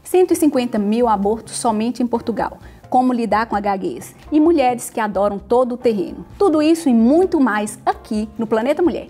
150 mil abortos somente em Portugal. Como lidar com a gaguez. E mulheres que adoram todo o terreno. Tudo isso e muito mais aqui no Planeta Mulher.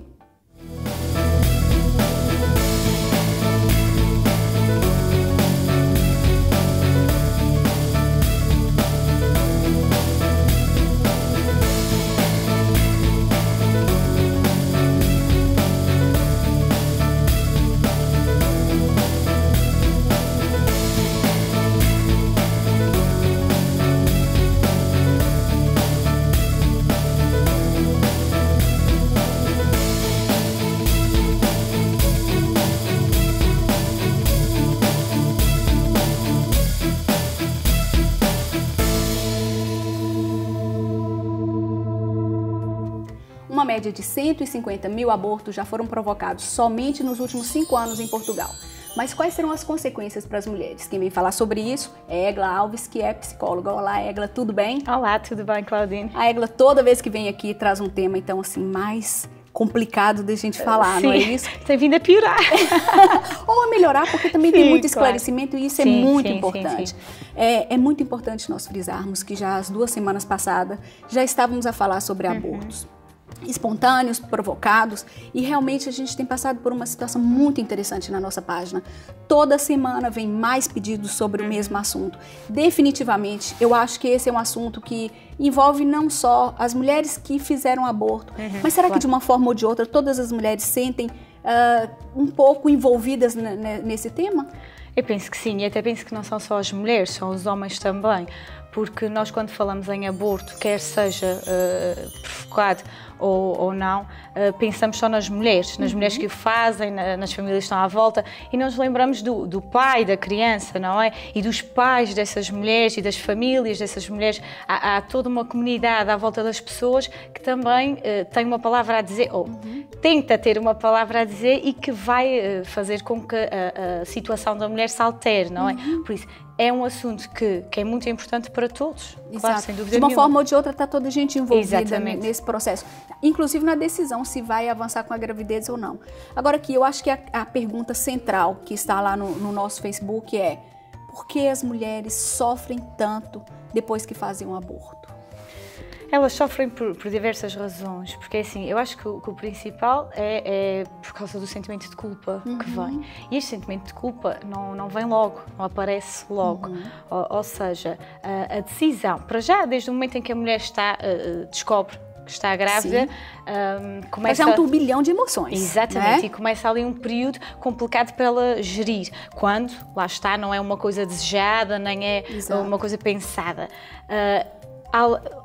Uma média de 150 mil abortos já foram provocados somente nos últimos 5 anos em Portugal. Mas quais serão as consequências para as mulheres? Quem vem falar sobre isso é Egla Alves, que é psicóloga. Olá, Egla, tudo bem? Olá, tudo bem, Claudine? A Egla, toda vez que vem aqui, traz um tema, então, assim, mais complicado de a gente falar, sim, não é isso? Tem vindo a piorar. Ou a melhorar, porque também tem muito esclarecimento, claro. E isso é muito importante. Sim. É muito importante nós frisarmos que já as 2 semanas passadas já estávamos a falar sobre abortos espontâneos, provocados, e realmente a gente tem passado por uma situação muito interessante na nossa página. Toda semana vem mais pedidos sobre o mesmo assunto. Definitivamente, eu acho que esse é um assunto que envolve não só as mulheres que fizeram aborto, mas será que de uma forma ou de outra todas as mulheres sentem um pouco envolvidas nesse tema? Eu penso que sim, e até penso que não são só as mulheres, são os homens também, porque nós quando falamos em aborto, quer seja provocado ou não, pensamos só nas mulheres que o fazem, nas famílias que estão à volta, e não nos lembramos do pai da criança, não é? E dos pais dessas mulheres e das famílias dessas mulheres. Há toda uma comunidade à volta das pessoas que também tem uma palavra a dizer, ou tenta ter uma palavra a dizer e que vai fazer com que a situação da mulher se altere, não é? Por isso, é um assunto que é muito importante para todos. Exato. Claro, sem dúvida de uma nenhuma. forma ou de outra está toda a gente envolvida Exatamente. nesse processo. Inclusive na decisão se vai avançar com a gravidez ou não. Agora aqui, eu acho que a pergunta central que está lá no nosso Facebook é: por que as mulheres sofrem tanto depois que fazem um aborto? Elas sofrem por diversas razões, porque assim, eu acho que o principal é por causa do sentimento de culpa que vem. E este sentimento de culpa não vem logo, não aparece logo. Ou seja, a decisão, para já, desde o momento em que a mulher descobre que está grávida, começa... Já é um turbilhão de emoções. Exatamente, né? E começa ali um período complicado para ela gerir, quando, lá está, não é uma coisa desejada, nem é uma coisa pensada.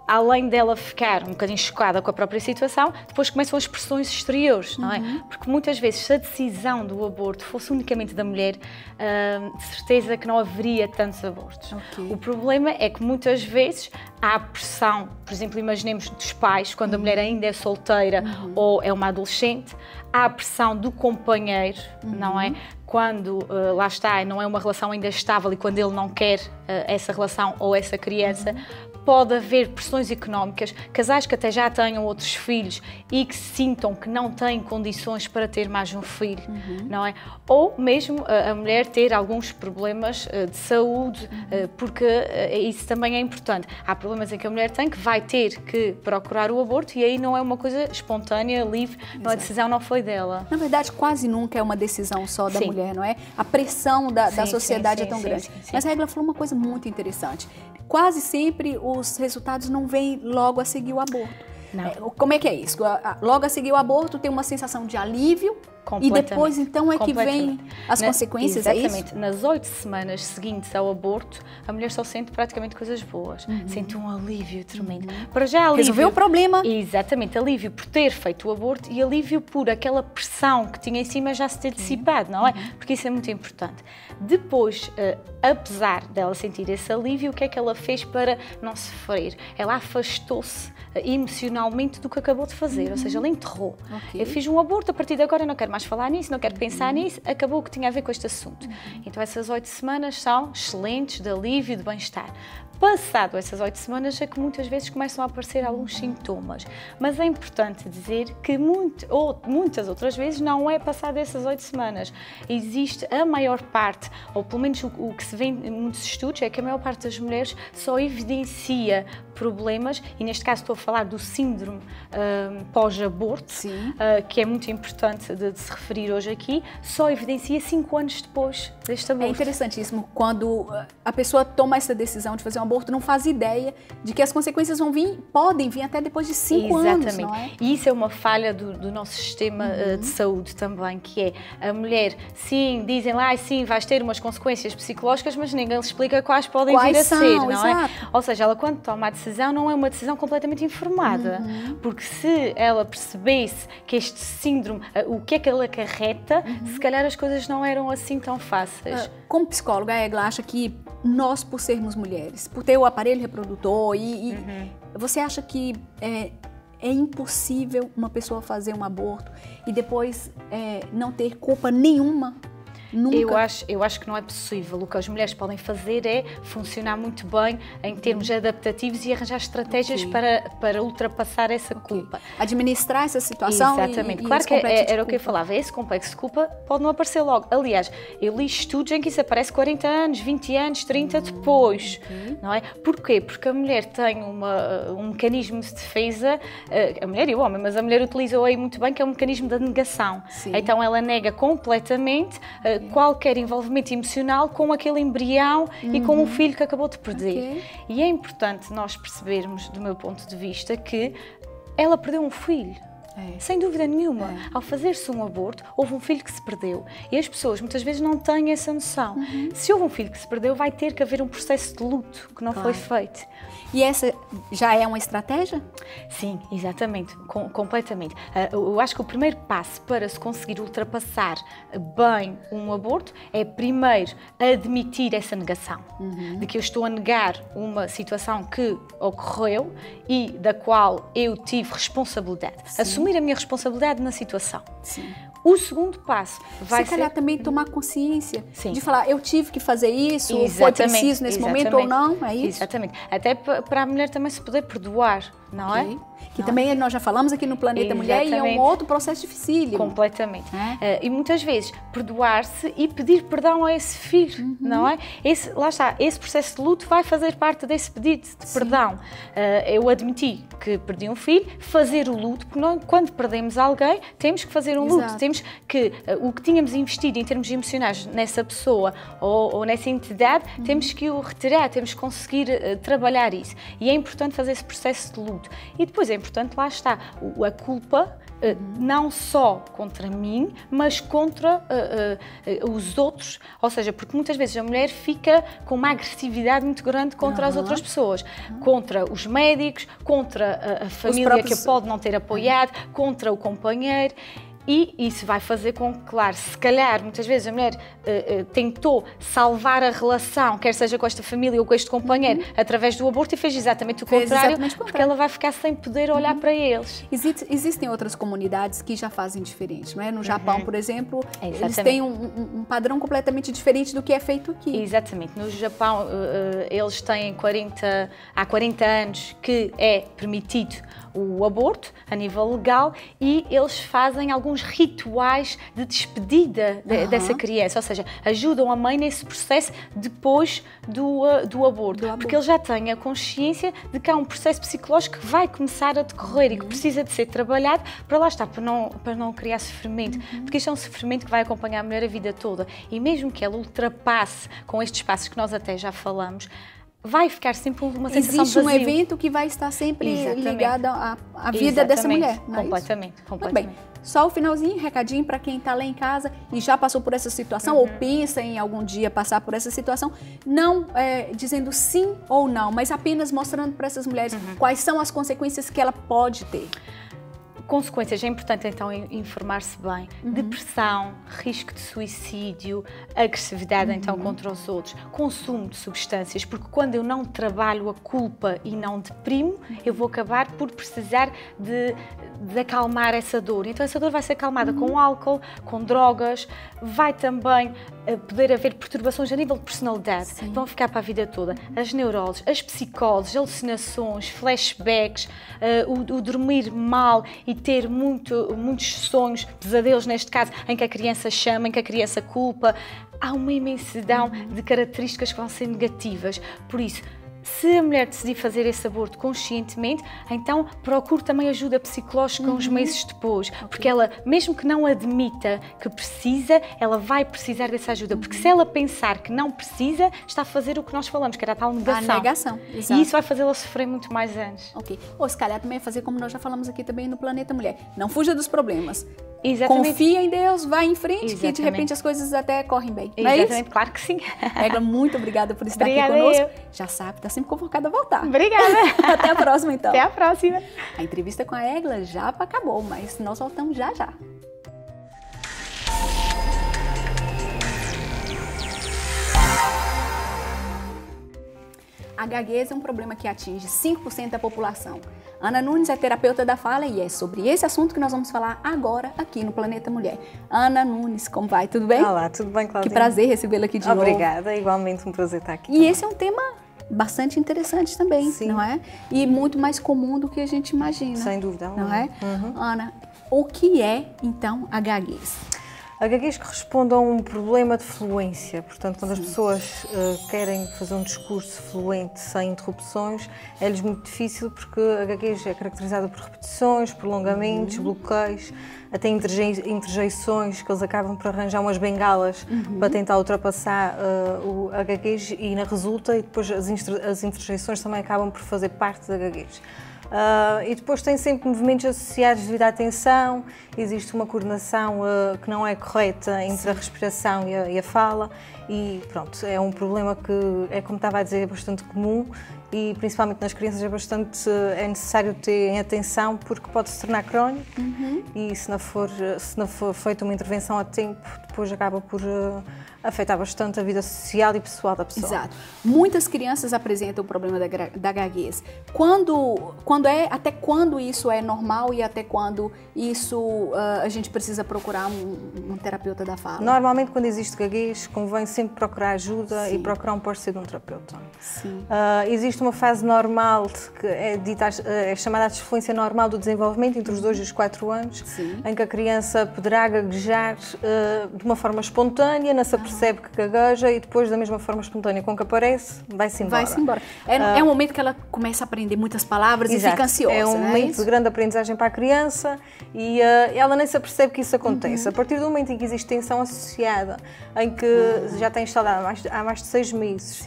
Além dela ficar um bocadinho chocada com a própria situação, depois começam as pressões exteriores, não é? Porque muitas vezes, se a decisão do aborto fosse unicamente da mulher, de certeza que não haveria tantos abortos. O problema é que muitas vezes há pressão, por exemplo, imaginemos dos pais, quando a mulher ainda é solteira ou é uma adolescente, há a pressão do companheiro, não é? Quando, lá está, não é uma relação ainda estável e quando ele não quer essa relação ou essa criança, pode haver pressões económicas, casais que até já tenham outros filhos e que sintam que não têm condições para ter mais um filho, não é? Ou mesmo a mulher ter alguns problemas de saúde, porque isso também é importante. Há problemas em que a mulher tem que vai ter que procurar o aborto e aí não é uma coisa espontânea, livre, a decisão não foi dela. Na verdade, quase nunca é uma decisão só da mulher, não é? A pressão da sociedade é tão grande. Mas a Egla falou uma coisa muito interessante. Quase sempre os resultados não vêm logo a seguir o aborto. Não. Como é que é isso? Logo a seguir o aborto tem uma sensação de alívio e depois então é que vem as consequências, é isso? Exatamente. Nas 8 semanas seguintes ao aborto, a mulher só sente praticamente coisas boas. Sente um alívio tremendo. Para já alívio... Resolveu o problema. Exatamente. Alívio por ter feito o aborto e alívio por aquela pressão que tinha em cima já se ter dissipado, não é? Porque isso é muito importante. Depois, apesar dela sentir esse alívio, o que é que ela fez para não sofrer? Ela afastou-se emocionalmente do que acabou de fazer, ou seja, ela enterrou. Eu fiz um aborto, a partir de agora eu não quero mais falar nisso, não quero pensar nisso, acabou o que tinha a ver com este assunto. Então essas 8 semanas são excelentes, de alívio, de bem-estar. Passado essas 8 semanas é que muitas vezes começam a aparecer alguns sintomas, mas é importante dizer que muitas outras vezes não é passado essas 8 semanas. Existe a maior parte, ou pelo menos o que se vê em muitos estudos, é que a maior parte das mulheres só evidencia problemas, e neste caso estou a falar do síndrome pós-aborto, que é muito importante de se referir hoje aqui, só evidencia 5 anos depois deste aborto. É interessantíssimo quando a pessoa toma essa decisão de fazer um aborto, não faz ideia de que as consequências podem vir até depois de 5 anos, não é? E isso é uma falha do nosso sistema de saúde também, que é a mulher, sim, dizem lá, sim, vais ter umas consequências psicológicas, mas ninguém lhe explica quais podem vir a ser, não é? Ou seja, ela quando toma a decisão não é uma decisão completamente informada, porque se ela percebesse que este síndrome, o que é que ele acarreta, se calhar as coisas não eram assim tão fáceis. Como psicóloga, a Egla acha que nós, por sermos mulheres, por ter o aparelho reprodutor, você acha que é impossível uma pessoa fazer um aborto e depois não ter culpa nenhuma? Nunca. Eu acho que não é possível. O que as mulheres podem fazer é funcionar muito bem em termos adaptativos e arranjar estratégias para ultrapassar essa culpa. Administrar essa situação. Exatamente. Claro que era o que eu falava. Esse complexo de culpa pode não aparecer logo. Aliás, eu li estudos em que isso aparece 40 anos, 20 anos, 30 depois. Não é? Porquê? Porque a mulher tem um mecanismo de defesa, a mulher e o homem, mas a mulher utiliza-o aí muito bem, que é um mecanismo da negação. Então ela nega completamente qualquer envolvimento emocional com aquele embrião e com o filho que acabou de perder. E é importante nós percebermos, do meu ponto de vista, que ela perdeu um filho. Sem dúvida nenhuma. Ao fazer-se um aborto, houve um filho que se perdeu. E as pessoas muitas vezes não têm essa noção. Se houve um filho que se perdeu, vai ter que haver um processo de luto que não foi feito. E essa já é uma estratégia? Sim, exatamente, completamente. Eu acho que o primeiro passo para se conseguir ultrapassar bem um aborto é primeiro admitir essa negação. De que eu estou a negar uma situação que ocorreu e da qual eu tive responsabilidade. Assumir a minha responsabilidade na situação. O segundo passo vai ser... Se calhar também tomar consciência de falar, eu tive que fazer isso, foi preciso nesse momento ou não, é isso? Exatamente. Até para a mulher também se poder perdoar, não é? Que também nós já falamos aqui no Planeta Mulher e é um outro processo dificílimo. Completamente. E muitas vezes perdoar-se e pedir perdão a esse filho, não é? Lá está, esse processo de luto vai fazer parte desse pedido de perdão. Eu admiti que perdi um filho, fazer o luto, porque nós, quando perdemos alguém, temos que fazer um luto. Temos que, o que tínhamos investido em termos emocionais nessa pessoa ou nessa entidade, temos que o retirar, temos que conseguir trabalhar isso. E é importante fazer esse processo de luto. E depois é importante, lá está, a culpa não só contra mim, mas contra os outros, ou seja, porque muitas vezes a mulher fica com uma agressividade muito grande contra as outras pessoas, contra os médicos, contra a família que a pode não ter apoiado, contra o companheiro. E isso vai fazer com que, claro, se calhar muitas vezes a mulher tentou salvar a relação, quer seja com esta família ou com este companheiro, através do aborto, e fez exatamente o contrário, porque ela vai ficar sem poder olhar para eles. Existem outras comunidades que já fazem diferente, não é? No Japão, por exemplo, eles têm um padrão completamente diferente do que é feito aqui. Exatamente. No Japão, eles têm há 40 anos que é permitido o aborto a nível legal e eles fazem alguns rituais de despedida dessa criança, ou seja, ajudam a mãe nesse processo depois do aborto, porque eles já têm a consciência de que há um processo psicológico que vai começar a decorrer e que precisa de ser trabalhado para lá estar, para não criar sofrimento, porque isto é um sofrimento que vai acompanhar a mulher a vida toda e mesmo que ela ultrapasse com estes passos que nós até já falamos, vai ficar sempre uma sensação de vazio. Existe um evento que vai estar sempre ligado à vida dessa mulher, não é completamente. Muito bem. Só o finalzinho, recadinho para quem está lá em casa e já passou por essa situação ou pensa em algum dia passar por essa situação, não dizendo sim ou não, mas apenas mostrando para essas mulheres quais são as consequências que ela pode ter. Consequências, é importante então informar-se bem. Depressão, risco de suicídio, agressividade então contra os outros, consumo de substâncias, porque quando eu não trabalho a culpa e não deprimo, eu vou acabar por precisar de acalmar essa dor. Então essa dor vai ser acalmada com álcool, com drogas, vai também poder haver perturbações a nível de personalidade, que vão ficar para a vida toda. As neuroses, as psicoses, alucinações, flashbacks, o dormir mal e ter muitos sonhos, pesadelos neste caso, em que a criança chama, em que a criança culpa. Há uma imensidão de características que vão ser negativas. Por isso, se a mulher decidir fazer esse aborto conscientemente, então procure também ajuda psicológica uns meses depois, porque ela, mesmo que não admita que precisa, ela vai precisar dessa ajuda, porque se ela pensar que não precisa, está a fazer o que nós falamos, que era a tal negação. A negação, exato. E isso vai fazê-la sofrer muito mais anos. Ok. Ou se calhar também é fazer como nós já falamos aqui também no Planeta Mulher. Não fuja dos problemas. Exatamente. Confia em Deus, vai em frente, Exatamente. que de repente as coisas até correm bem. Não Exatamente, é isso? claro que sim. Egla, muito obrigada por estar Obrigada aqui conosco. eu. Já sabe, está sempre convocada a voltar. Obrigada. Até a próxima, então. Até a próxima. A entrevista com a Egla já acabou, mas nós voltamos já já. A gaguez é um problema que atinge 5% da população. Ana Nunes é terapeuta da fala e é sobre esse assunto que nós vamos falar agora aqui no Planeta Mulher. Ana Nunes, como vai? Tudo bem? Olá, tudo bem, Claudinha? Que prazer recebê-la aqui de novo. Obrigada, igualmente um prazer estar aqui. E também. Esse é um tema bastante interessante também, Sim. Não é? E muito mais comum do que a gente imagina. Sem dúvida. Não é? Ana, o que é, então, a gaguez? A gaguez corresponde a um problema de fluência, portanto, quando as pessoas querem fazer um discurso fluente sem interrupções, é-lhes muito difícil porque a gaguez é caracterizada por repetições, prolongamentos, bloqueios, até interjeições, que eles acabam por arranjar umas bengalas para tentar ultrapassar a gaguez e não resulta, e depois as interjeições também acabam por fazer parte da gaguez. E depois tem sempre movimentos associados devido à tensão, existe uma coordenação que não é correta entre a respiração e a fala e pronto, é um problema que, é como estava a dizer, é bastante comum e principalmente nas crianças é necessário ter atenção porque pode se tornar crónico e se não for feita uma intervenção a tempo, depois acaba por afetar bastante a vida social e pessoal da pessoa. Exato. Muitas crianças apresentam o problema da gaguez. Até quando isso é normal e até quando isso a gente precisa procurar um terapeuta da fala? Normalmente, quando existe gaguez, convém sempre procurar ajuda Sim. e procurar um parceiro de um terapeuta. Sim. Existe uma fase normal, que é chamada a disfluência normal do desenvolvimento, entre os 2 e os 4 anos, Sim. em que a criança poderá gaguejar de uma forma espontânea, não se percebe que gagueja e depois, da mesma forma espontânea com que aparece, vai-se embora. Vai-se embora. É um momento que ela começa a aprender muitas palavras Exato. e fica ansiosa. É um momento de grande aprendizagem para a criança e ela nem se apercebe que isso acontece. A partir do momento em que existe tensão associada, em que já tem instalado há mais de 6 meses,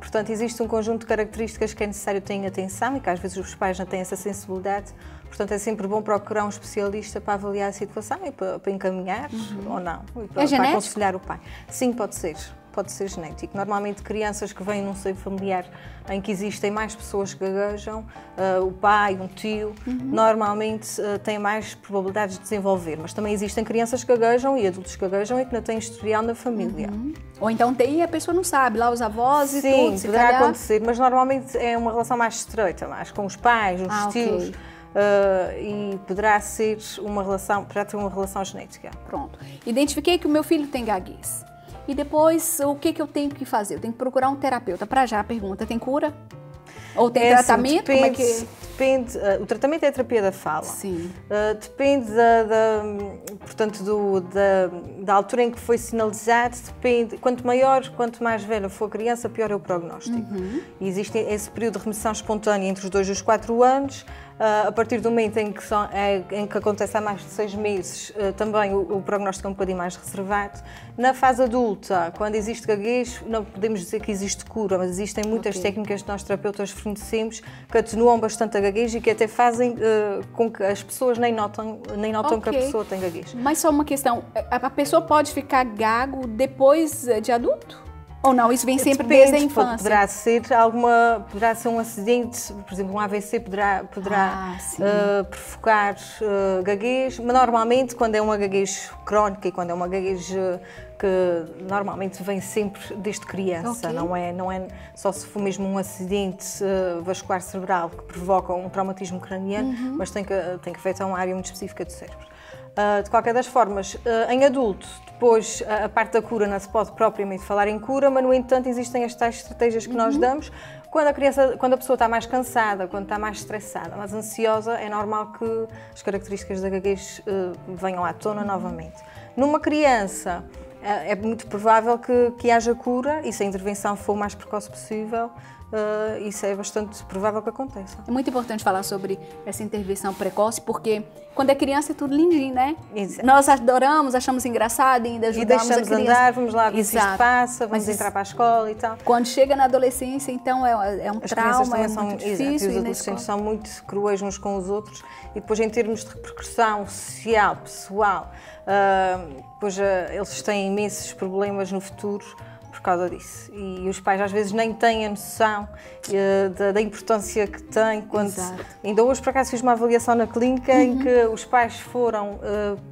portanto, existe um conjunto de características que é necessário ter atenção e que às vezes os pais não têm essa sensibilidade. Portanto, é sempre bom procurar um especialista para avaliar a situação e para encaminhar ou não. E para aconselhar o pai. Sim, pode ser. Pode ser genético. Normalmente, crianças que vêm num seio familiar em que existem mais pessoas que gaguejam, o pai, um tio, normalmente têm mais probabilidades de desenvolver. Mas também existem crianças que gaguejam e adultos que gaguejam e que não têm historial na família. Ou então tem e a pessoa não sabe, lá os avós e tudo. Sim, poderá acontecer, mas normalmente é uma relação mais estreita, mais com os pais, os tios. Ok. E poderá ter uma relação genética. Pronto. Identifiquei que o meu filho tem gaguez. E depois, o que eu tenho que fazer? Eu tenho que procurar um terapeuta. Para já, a pergunta, tem cura? Ou tem tratamento? Assim, Como é que... Depende, o tratamento é a terapia da fala. Sim. Depende portanto, da altura em que foi sinalizado, depende, quanto mais velha for a criança, pior é o prognóstico. E existe esse período de remissão espontânea entre os 2 e os 4 anos, a partir do momento em que acontece há mais de 6 meses, também o prognóstico é um bocadinho mais reservado. Na fase adulta, quando existe gaguez, não podemos dizer que existe cura, mas existem muitas técnicas que nós terapeutas fornecemos que atenuam bastante a gaguez e que até fazem com que as pessoas nem notam que a pessoa tem gaguez. Mas só uma questão, a pessoa pode ficar gago depois de adulto? Ou não, isso vem sempre desde a infância? Poderá ser um acidente, por exemplo, um AVC poderá provocar gaguez, mas normalmente quando é uma gaguez crónica e quando é uma gaguez que normalmente vem sempre desde criança, não é só se for mesmo um acidente vascular cerebral que provoca um traumatismo craniano, mas tem que afetar uma área muito específica do cérebro. De qualquer das formas, em adulto, depois a parte da cura não se pode propriamente falar em cura, mas no entanto existem as tais estratégias que nós damos. Quando a pessoa está mais cansada, quando está mais estressada, mais ansiosa, é normal que as características da gaguez venham à tona novamente. Numa criança, é muito provável que haja cura e se a intervenção for o mais precoce possível, isso é bastante provável que aconteça. É muito importante falar sobre essa intervenção precoce, porque quando é criança é tudo lindinho, né? Exato. Nós adoramos, achamos engraçado e ainda ajudamos a criança. E deixamos andar, vamos lá ver se isto passa, vamos entrar para a escola e tal. Quando chega na adolescência, então é um trauma, é muito difícil. E os adolescentes são muito cruéis uns com os outros e depois em termos de repercussão social, pessoal, depois eles têm imensos problemas no futuro por causa disso. E os pais às vezes nem têm a noção da importância que tem. Ainda hoje, por acaso, fiz uma avaliação na clínica em que os pais foram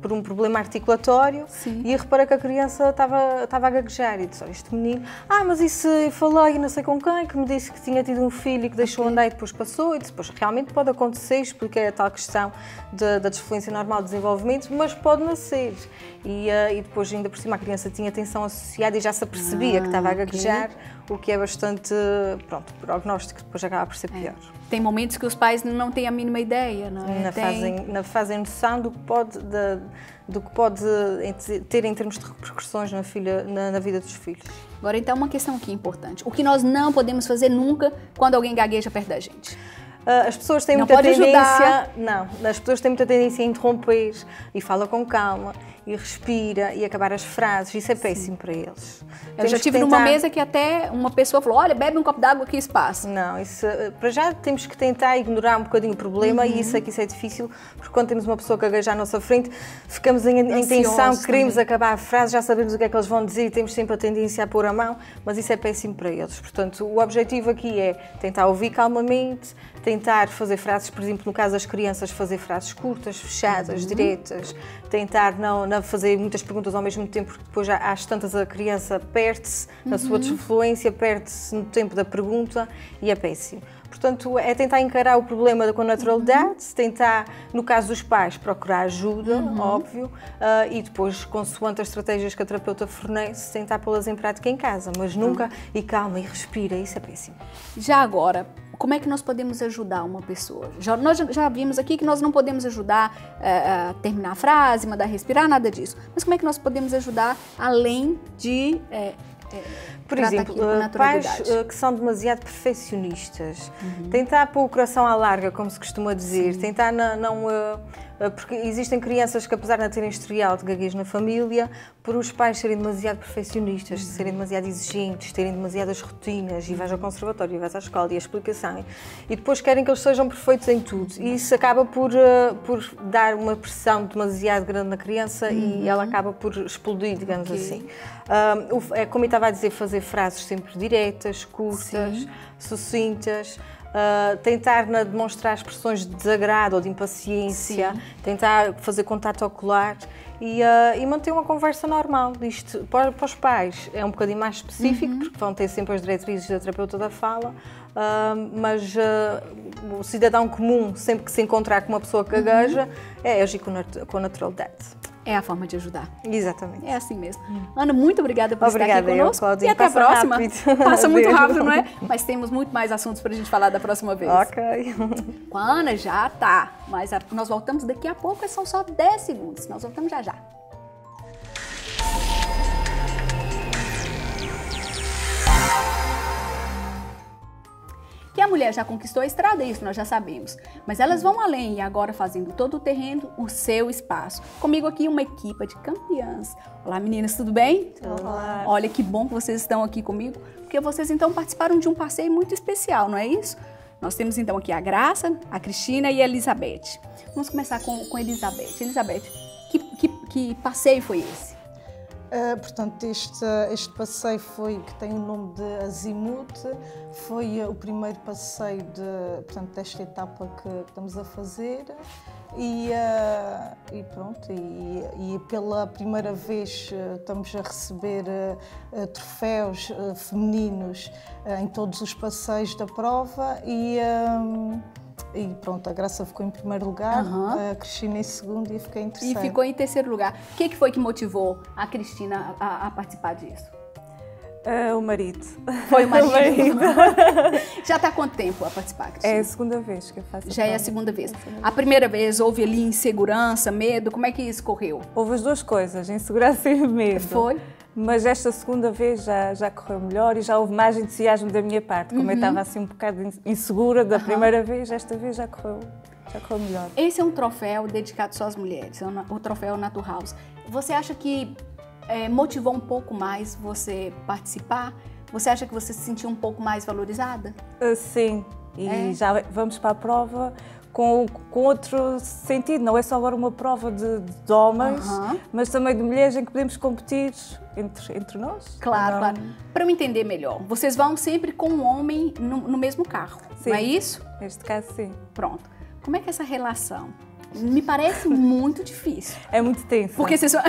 por um problema articulatório e reparei que a criança estava a gaguejar. E disse, olha, este menino, mas isso eu falei não sei com quem, que me disse que tinha tido um filho e que deixou andar e depois passou. E depois realmente pode acontecer, expliquei a tal questão da desfluência normal de desenvolvimento, mas pode nascer. E depois, ainda por cima, a criança tinha tensão associada e já se apercebia que estava a gaguejar, o que é bastante, prognóstico, depois acaba por ser pior. Tem momentos que os pais não têm a mínima ideia, não é? Não fazem noção do que pode ter em termos de repercussões na vida dos filhos. Agora, então, uma questão aqui importante. O que nós não podemos fazer nunca quando alguém gagueja perto da gente? As pessoas têm muita tendência... Não, as pessoas têm muita tendência a interromper e fala com calma e respira e acabar as frases. Isso é péssimo para eles. Eu já estive numa mesa que até uma pessoa falou, olha, bebe um copo d'água que isso passa. Não, isso, para já temos que tentar ignorar um bocadinho o problema e isso é difícil, porque quando temos uma pessoa que gagueja à nossa frente, ficamos em tensão, queremos acabar a frase, já sabemos o que é que eles vão dizer e temos sempre a tendência a pôr a mão, mas isso é péssimo para eles. Portanto, o objetivo aqui é tentar ouvir calmamente, tentar fazer frases, por exemplo, no caso das crianças, fazer frases curtas, fechadas, diretas, tentar não fazer muitas perguntas ao mesmo tempo, porque depois às tantas a criança perde-se na sua desfluência, perde-se no tempo da pergunta e é péssimo. Portanto, é tentar encarar o problema com naturalidade, tentar, no caso dos pais, procurar ajuda, óbvio, e depois, consoante as estratégias que a terapeuta fornece, tentar pô-las em prática em casa, mas nunca, e calma, e respira, isso é péssimo. Já agora, como é que nós podemos ajudar uma pessoa? Nós já vimos aqui que nós não podemos ajudar a terminar a frase, mandar respirar, nada disso. Mas como é que nós podemos ajudar além de por exemplo, pais que são demasiado perfeccionistas, tentar pôr o coração à larga, como se costuma dizer, tentar porque existem crianças que, apesar de não terem historial de gaguez na família, por os pais serem demasiado perfeccionistas, serem demasiado exigentes, terem demasiadas rotinas, e vais ao conservatório, e vais à escola, e a explicação, e depois querem que eles sejam perfeitos em tudo. E isso acaba por dar uma pressão demasiado grande na criança e ela acaba por explodir, digamos assim. Como eu estava a dizer, fazer frases sempre diretas, curtas, sucintas, tentar demonstrar expressões de desagrado ou de impaciência, tentar fazer contato ocular e manter uma conversa normal. Isto, para os pais, é um bocadinho mais específico, porque vão ter sempre as diretrizes da terapeuta da fala, mas o cidadão comum, sempre que se encontrar com uma pessoa que gagueja, é agir com naturalidade. É a forma de ajudar. Exatamente. É assim mesmo. Ana, muito obrigada por estar aqui conosco. Cláudia, e até a próxima. Passa muito rápido, não é? Mas temos muito mais assuntos para a gente falar da próxima vez. Ok. Com a Ana já tá, mas nós voltamos daqui a pouco, são só 10 segundos. Nós voltamos já já. Que a mulher já conquistou a estrada, isso nós já sabemos. Mas elas vão além e agora fazendo todo o terreno o seu espaço. Comigo aqui uma equipe de campeãs. Olá meninas, tudo bem? Olá. Olha que bom que vocês estão aqui comigo, porque vocês então participaram de um passeio muito especial, não é isso? Nós temos então aqui a Graça, a Cristina e a Elizabeth. Vamos começar com Elizabeth. Elizabeth, que passeio foi esse? Portanto, este passeio que tem o nome de Azimuth, foi o primeiro passeio portanto, desta etapa que estamos a fazer e pronto, e pela primeira vez estamos a receber troféus femininos em todos os passeios da prova e pronto, a Graça ficou em primeiro lugar, a Cristina em segundo e eu fiquei em terceiro. E ficou em terceiro lugar. O que foi que motivou a Cristina a participar disso? O marido. Foi o marido? Já está há quanto tempo a participar, Cristina? É a segunda vez que eu faço. Já é a segunda vez. A primeira vez houve ali insegurança, medo? Como é que isso correu? Houve as duas coisas, insegurança e medo. Foi? Mas esta segunda vez já correu melhor e já houve mais entusiasmo da minha parte. Como eu estava assim um bocado insegura da primeira vez, esta vez já correu melhor. Esse é um troféu dedicado só às mulheres, o troféu Naturhaus. Você acha que motivou um pouco mais você participar? Você acha que você se sentiu um pouco mais valorizada? Sim, e já vamos para a prova com outro sentido. Não é só agora uma prova de homens, mas também de mulheres em que podemos competir entre nós. Claro, claro. Para eu entender melhor, vocês vão sempre com um homem no mesmo carro, sim, não é isso? Neste caso, sim. Pronto. Como é que é essa relação? Me parece muito difícil. É muito tenso. Porque vocês são...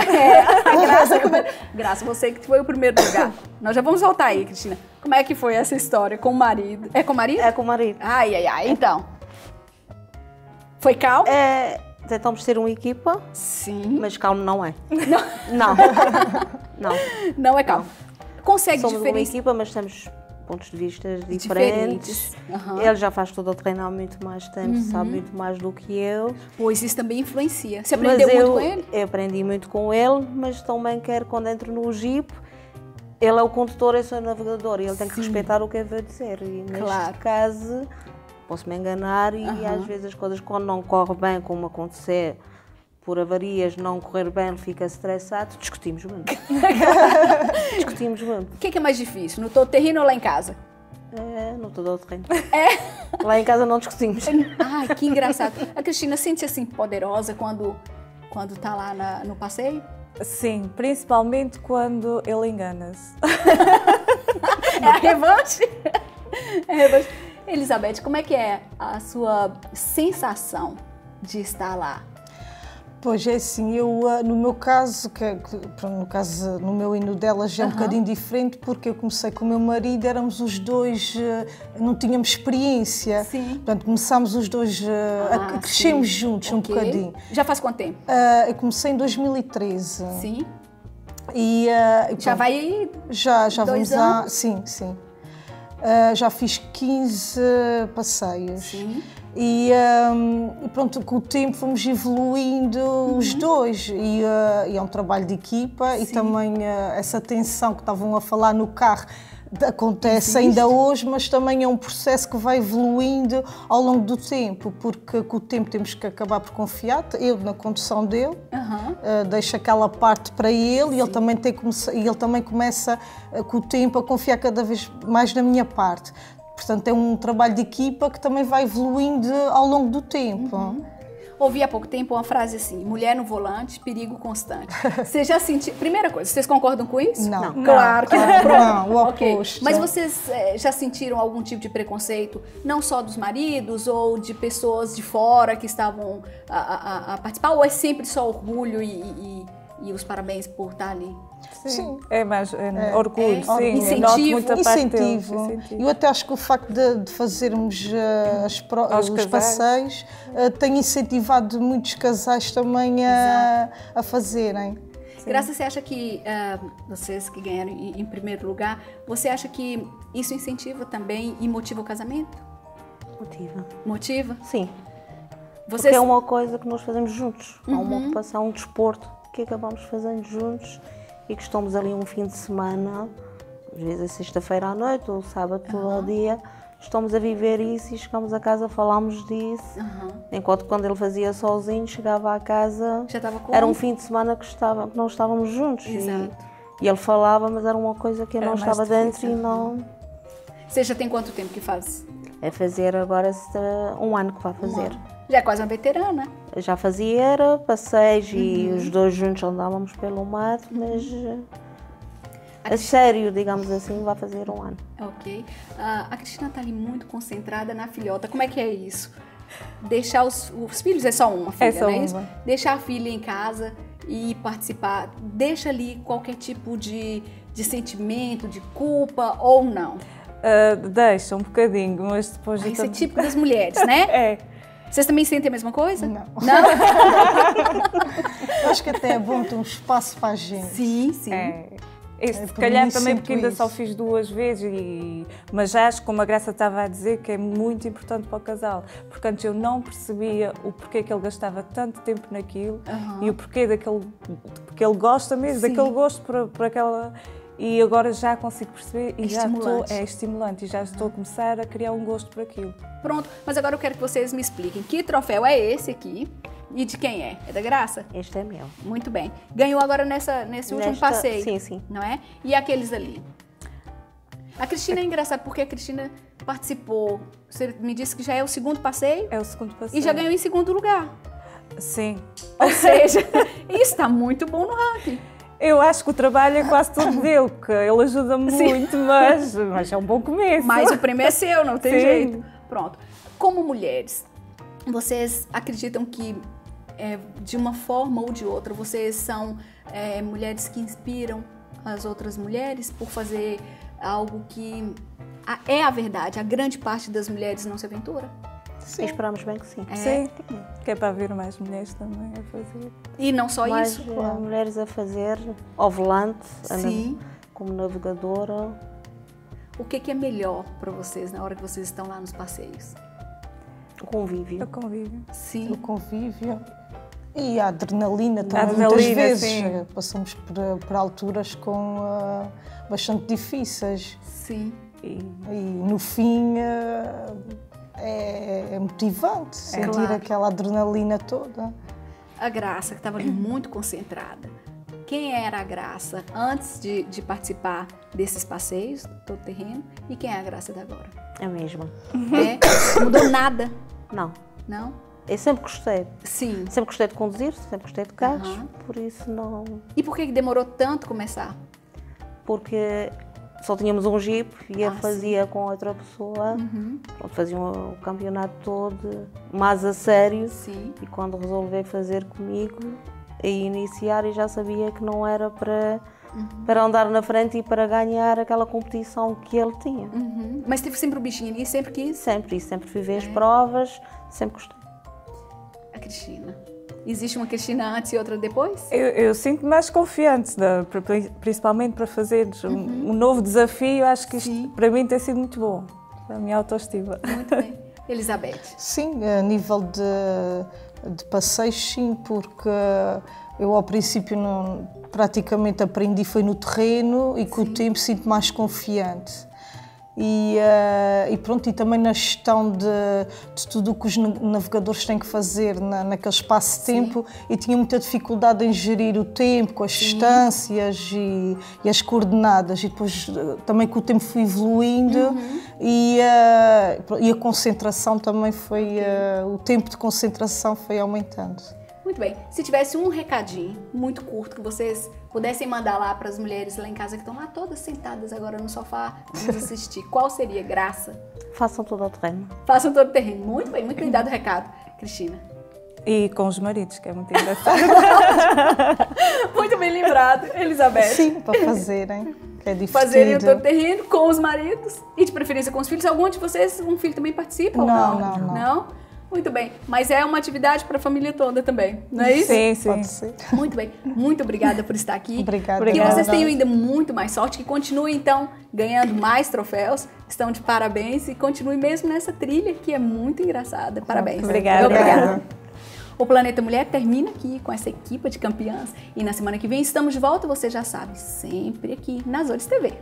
Graça, você que foi o primeiro lugar. Nós já vamos voltar aí, Cristina. Como é que foi essa história com o marido? É com o marido? É com o marido. Ai, ai, ai. Então, foi calmo? Tentamos ser uma equipa, Sim. mas calmo não é. Não. Não. Não é calmo. Consegue Somos uma diferenciar? equipa, mas temos pontos de vista diferentes. Ele já faz todo o treino há muito mais tempo, sabe muito mais do que eu. Pois isso também influencia. Você aprendeu muito com ele? Eu aprendi muito com ele, mas também quero quando entro no Jeep, ele é o condutor, eu sou o navegador e ele tem que respeitar o que eu vou dizer. E neste caso, posso me enganar e às vezes as coisas quando não correm bem, como acontecer, por avarias, não correr bem, ele fica estressado, discutimos muito. Discutimos muito. O que é mais difícil, no todo terreno ou lá em casa? No todo terreno. Lá em casa não discutimos. Ai, que engraçado. A Cristina sente-se assim poderosa quando está lá no passeio? Sim, principalmente quando ele engana-se. É a revanche? É a revanche. Elizabeth, como é que é a sua sensação de estar lá? Pois é assim, no meu caso, no meu e no dela já é um bocadinho diferente, porque eu comecei com o meu marido, éramos os dois, não tínhamos experiência. Sim. Portanto, começámos os dois, crescemos juntos um bocadinho. Já faz quanto tempo? Eu comecei em 2013. Sim. E já vai aí? Já 2 vamos anos? Sim. Já fiz 15 passeios. Sim. E pronto, com o tempo fomos evoluindo os dois e é um trabalho de equipa. Sim. E também essa tensão que estavam a falar no carro acontece ainda hoje, mas também é um processo que vai evoluindo ao longo do tempo, porque com o tempo temos que acabar por confiar, eu na condução dele, deixo aquela parte para ele e ele também começa com o tempo a confiar cada vez mais na minha parte. Portanto, é um trabalho de equipa que também vai evoluindo ao longo do tempo. Ouvi há pouco tempo uma frase assim: mulher no volante, perigo constante. Você já sentiu... Primeira coisa, vocês concordam com isso? Não. Claro que não. Não, o okay. oposto. Mas vocês já sentiram algum tipo de preconceito, não só dos maridos ou de pessoas de fora que estavam a participar? Ou é sempre só orgulho e os parabéns por estar ali? Sim. É mais orgulho, sim. Incentivo. Eu até acho que o facto de fazermos os passeios tem incentivado muitos casais também a fazerem. Sim. Graça, você acha que, vocês que ganharam em primeiro lugar, você acha que isso incentiva também e motiva o casamento? Motiva. Motiva? Sim. Porque é uma coisa que nós fazemos juntos. É uma ocupação, um desporto que acabamos fazendo juntos e que estamos ali um fim de semana, às vezes é sexta-feira à noite ou sábado todo o dia, estamos a viver isso e chegamos a casa, falámos disso. Enquanto quando ele fazia sozinho, chegava à casa, já estava com era um fim de semana que não estávamos juntos. Exato. E ele falava, mas era uma coisa que eu não estava dentro e não... Você já tem quanto tempo que faz? É fazer agora 1 ano que vai fazer. Já é quase uma veterana. Já fazia passeios e os dois juntos andávamos pelo mar, mas a sério, digamos assim, vai fazer um ano. Ok. A Cristina está ali muito concentrada na filhota. Como é que é isso? Deixar os filhos, é só uma filha, só não é isso? uma. Deixar a filha em casa e participar. Deixa ali qualquer tipo de sentimento, de culpa ou não? Deixa um bocadinho, mas depois... Isso é típico das mulheres, né? É. Vocês também sentem a mesma coisa? Não. Não? Acho que até é bom ter um espaço para a gente. Sim, sim. Se por calhar mim também sinto porque ainda só isso. fiz 2 vezes, mas já acho, como a Graça estava a dizer, que é muito importante para o casal. Porque antes eu não percebia o porquê que ele gastava tanto tempo naquilo e o porquê porque ele gosta mesmo, Sim. daquele gosto por aquela... E agora já consigo perceber e É estimulante e já estou a começar a criar um gosto por aquilo. Pronto, mas agora eu quero que vocês me expliquem que troféu é esse aqui e de quem é? É da Graça? Este é meu. Muito bem. Ganhou agora nesse último passeio. Sim, sim. Não é? E aqueles ali? A Cristina é engraçada porque a Cristina participou. Você me disse que já é o 2º passeio É o 2º passeio. e já ganhou em 2º lugar. Sim. Ou seja, isso está muito bom no ranking. Eu acho que o trabalho é quase todo dele, que ele ajuda-me muito, mas é um bom começo. Mas o prêmio é seu, não tem Sim. jeito. Pronto. Como mulheres, vocês acreditam que de uma forma ou de outra, vocês são mulheres que inspiram as outras mulheres por fazer algo que é a verdade? A grande parte das mulheres não se aventura? Sim. Esperamos bem que sim. Sim, que é para haver mais mulheres também a fazer. E não só Mais isso? mulheres a fazer ao volante, Sim. como navegadora. O que é melhor para vocês na hora que vocês estão lá nos passeios? O convívio. Eu convivo. Sim. O convívio. E a adrenalina também, Adrenalina, muitas vezes. sim. Passamos por alturas bastante difíceis. Sim. E no fim é motivante sentir Claro. aquela adrenalina toda. A Graça, que estava ali muito concentrada. Quem era a Graça antes de participar desses passeios, todo terreno, e quem é a Graça de agora? A mesma. Não mudou nada, Não. não? Eu sempre gostei. Sim. Sempre gostei de conduzir, sempre gostei de carros, Aham. por isso não... E por que demorou tanto começar? Porque só tínhamos um Jeep e eu Ah, fazia com outra pessoa. Pronto, faziam o campeonato todo, mais a sério. Sim. E quando resolvi fazer comigo, a iniciar, eu já sabia que não era para andar na frente e para ganhar aquela competição que ele tinha. Mas teve sempre o bichinho ali, sempre quis? Sempre fui ver as provas, sempre gostei. A Cristina. Existe uma Cristina antes e outra depois? Eu sinto-me mais confiante, principalmente para fazer um novo desafio. Acho que isto para mim tem sido muito bom, para a minha autoestima. Muito bem. Elizabeth. Sim, a nível de passeios, sim, porque eu ao princípio praticamente aprendi foi no terreno e com o tempo sinto mais confiante. E pronto, e também na gestão de tudo o que os navegadores têm que fazer naquele espaço de tempo, e tinha muita dificuldade em gerir o tempo, com as distâncias e as coordenadas, e depois também com o tempo fui evoluindo e a concentração também foi, o tempo de concentração foi aumentando. Muito bem. Se tivesse um recadinho muito curto que vocês pudessem mandar lá para as mulheres lá em casa que estão lá todas sentadas agora no sofá, vamos assistir, qual seria? Graça? Façam tudo ao terreno. Façam todo o terreno. Muito bem dado o recado. Cristina. E com os maridos, que é muito engraçado. Muito bem lembrado, Elizabeth. Sim, para fazerem, que é divertido. Fazerem o todo terreno com os maridos e de preferência com os filhos. Algum de vocês, um filho também participa ou não? Não? Muito bem, mas é uma atividade para a família toda também, não é isso? Sim, sim. Pode ser. Muito bem, muito obrigada por estar aqui. Obrigada. Que vocês tenham ainda muito mais sorte, que continuem então ganhando mais troféus, estão de parabéns e continuem mesmo nessa trilha que é muito engraçada. Parabéns. Obrigada. O Planeta Mulher termina aqui com essa equipe de campeãs e na semana que vem estamos de volta, você já sabe, sempre aqui na Azores TV.